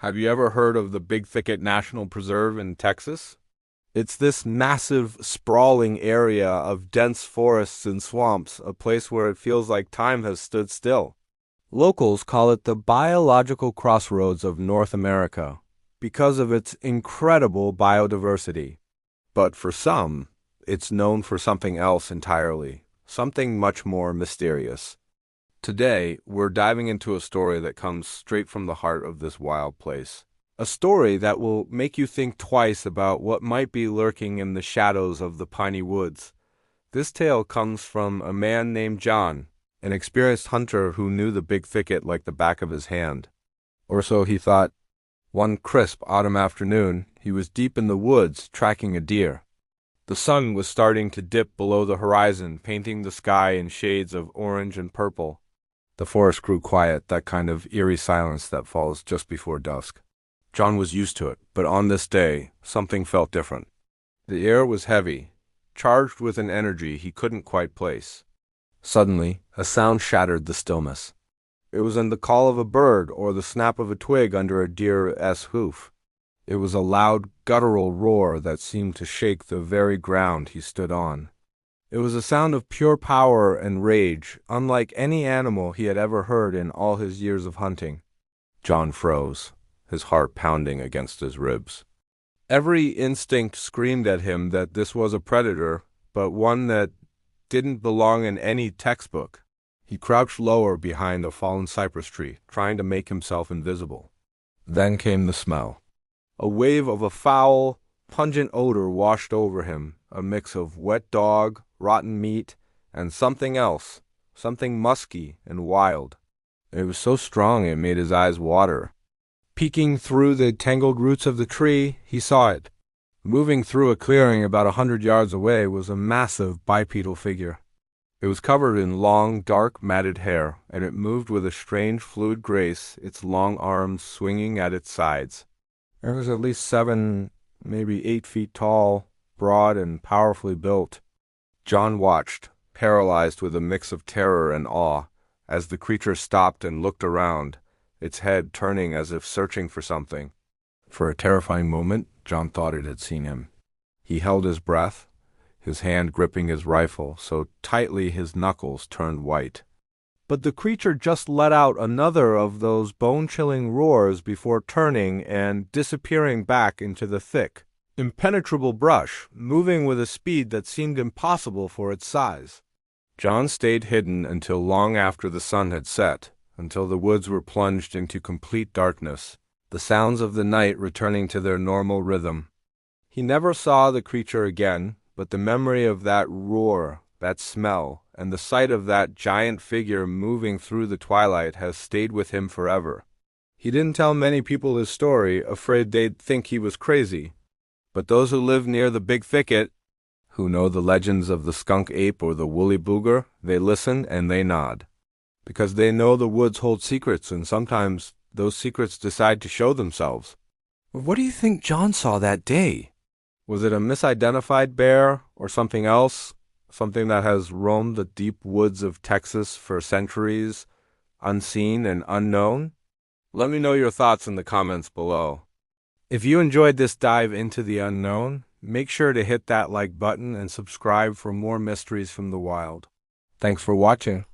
Have you ever heard of the Big Thicket National Preserve in Texas? It's this massive, sprawling area of dense forests and swamps, a place where it feels like time has stood still. Locals call it the biological crossroads of North America because of its incredible biodiversity. But for some, it's known for something else entirely, something much more mysterious. Today, we're diving into a story that comes straight from the heart of this wild place. A story that will make you think twice about what might be lurking in the shadows of the piney woods. This tale comes from a man named John, an experienced hunter who knew the Big Thicket like the back of his hand. Or so he thought. One crisp autumn afternoon, he was deep in the woods tracking a deer. The sun was starting to dip below the horizon, painting the sky in shades of orange and purple. The forest grew quiet, that kind of eerie silence that falls just before dusk. John was used to it, but on this day, something felt different. The air was heavy, charged with an energy he couldn't quite place. Suddenly, a sound shattered the stillness. It wasn't the call of a bird or the snap of a twig under a deer's hoof. It was a loud, guttural roar that seemed to shake the very ground he stood on. It was a sound of pure power and rage, unlike any animal he had ever heard in all his years of hunting. John froze, his heart pounding against his ribs. Every instinct screamed at him that this was a predator, but one that didn't belong in any textbook. He crouched lower behind a fallen cypress tree, trying to make himself invisible. Then came the smell. A wave of a foul, pungent odor washed over him, a mix of wet dog, rotten meat, and something else, something musky and wild. It was so strong it made his eyes water. Peeking through the tangled roots of the tree, he saw it. Moving through a clearing about 100 yards away was a massive bipedal figure. It was covered in long, dark, matted hair, and it moved with a strange, fluid grace, its long arms swinging at its sides. It was at least 7, maybe 8 feet tall, broad and powerfully built. John watched, paralyzed with a mix of terror and awe, as the creature stopped and looked around, its head turning as if searching for something. For a terrifying moment, John thought it had seen him. He held his breath, his hand gripping his rifle so tightly his knuckles turned white. But the creature just let out another of those bone-chilling roars before turning and disappearing back into the thick, impenetrable brush, moving with a speed that seemed impossible for its size. John stayed hidden until long after the sun had set, until the woods were plunged into complete darkness, the sounds of the night returning to their normal rhythm. He never saw the creature again, but the memory of that roar, that smell, and the sight of that giant figure moving through the twilight has stayed with him forever. He didn't tell many people his story, afraid they'd think he was crazy. But those who live near the Big Thicket, who know the legends of the skunk ape or the woolly booger, they listen and they nod. Because they know the woods hold secrets, and sometimes those secrets decide to show themselves. What do you think John saw that day? Was it a misidentified bear or something else? Something that has roamed the deep woods of Texas for centuries, unseen and unknown? Let me know your thoughts in the comments below. If you enjoyed this dive into the unknown, make sure to hit that like button and subscribe for more mysteries from the wild. Thanks for watching.